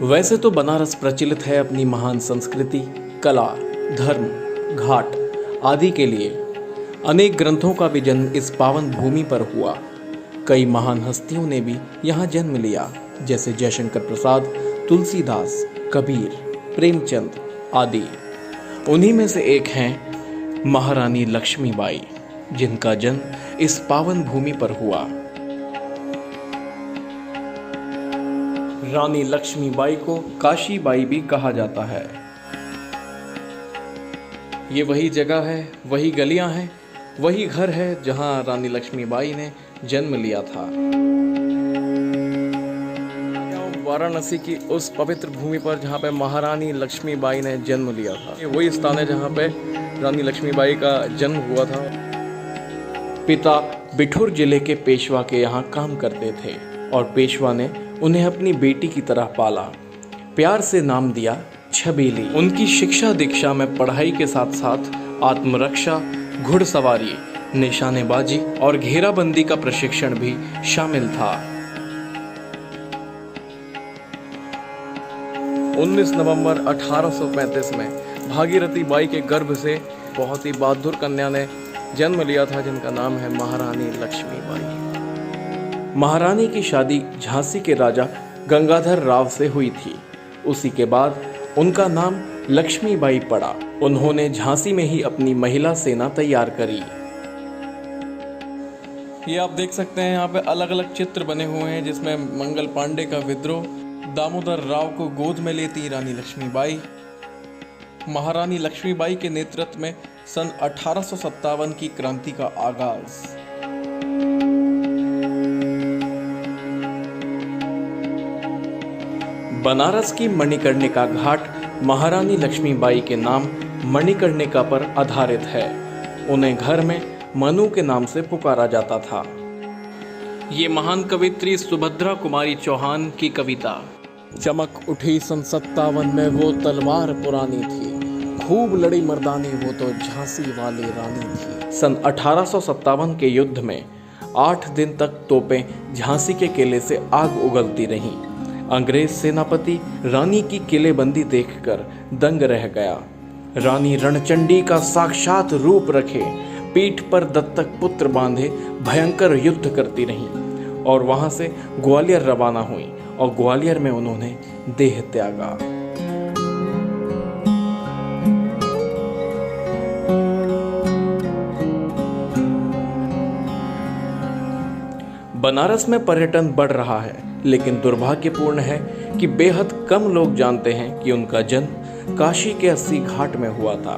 वैसे तो बनारस प्रचलित है अपनी महान संस्कृति, कला, धर्म, घाट आदि के लिए। अनेक ग्रंथों का भी जन्म इस पावन भूमि पर हुआ। कई महान हस्तियों ने भी यहाँ जन्म लिया, जैसे जयशंकर प्रसाद, तुलसीदास, कबीर, प्रेमचंद आदि। उन्हीं में से एक हैं महारानी लक्ष्मीबाई, जिनका जन्म इस पावन भूमि पर हुआ। रानी लक्ष्मीबाई को काशीबाई भी कहा जाता है। ये वही जगह है, वही गलियां हैं, वही घर है जहां रानी लक्ष्मीबाई ने जन्म लिया था। वाराणसी की उस पवित्र भूमि पर जहां पे महारानी लक्ष्मीबाई ने जन्म लिया था, ये वही स्थान है जहां पे रानी लक्ष्मीबाई का जन्म हुआ था। पिता बिठूर जिले के पेशवा के यहाँ काम करते थे और पेशवा ने उन्हें अपनी बेटी की तरह पाला। प्यार से नाम दिया छबीली। उनकी शिक्षा दीक्षा में पढ़ाई के साथ साथ आत्मरक्षा, घुड़सवारी, निशानेबाजी और घेराबंदी का प्रशिक्षण भी शामिल था। 19 नवंबर 1835 में भागीरथी बाई के गर्भ से बहुत ही बहादुर कन्या ने जन्म लिया था, जिनका नाम है महारानी लक्ष्मीबाई। महारानी की शादी झांसी के राजा गंगाधर राव से हुई थी। उसी के बाद उनका नाम लक्ष्मीबाई पड़ा। उन्होंने झांसी में ही अपनी महिला सेना तैयार करी। ये आप देख सकते हैं, यहाँ पे अलग अलग चित्र बने हुए हैं, जिसमें मंगल पांडे का विद्रोह, दामोदर राव को गोद में लेती रानी लक्ष्मीबाई। महारानी लक्ष्मीबाई के नेतृत्व में सन 1857 की क्रांति का आगाज। बनारस की मणिकर्णिका घाट महारानी लक्ष्मीबाई के नाम मणिकर्णिका पर आधारित है। उन्हें घर में मनु के नाम से पुकारा जाता था। ये महान कवित्री सुभद्रा कुमारी चौहान की कविता। चमक उठी सन 57 में वो तलवार पुरानी थी, खूब लड़ी मर्दानी वो तो झांसी वाली रानी थी। सन 1857 के युद्ध में 8 दिन तक तोपें झांसी के किले से आग उगलती रहीं। अंग्रेज सेनापति रानी की किलेबंदी देखकर दंग रह गया। रानी रणचंडी का साक्षात रूप रखे, पीठ पर दत्तक पुत्र बांधे भयंकर युद्ध करती रहीं और वहां से ग्वालियर रवाना हुई और ग्वालियर में उन्होंने देह त्यागा। बनारस में पर्यटन बढ़ रहा है, लेकिन दुर्भाग्यपूर्ण है कि बेहद कम लोग जानते हैं कि उनका जन्म काशी के 80 घाट में हुआ था।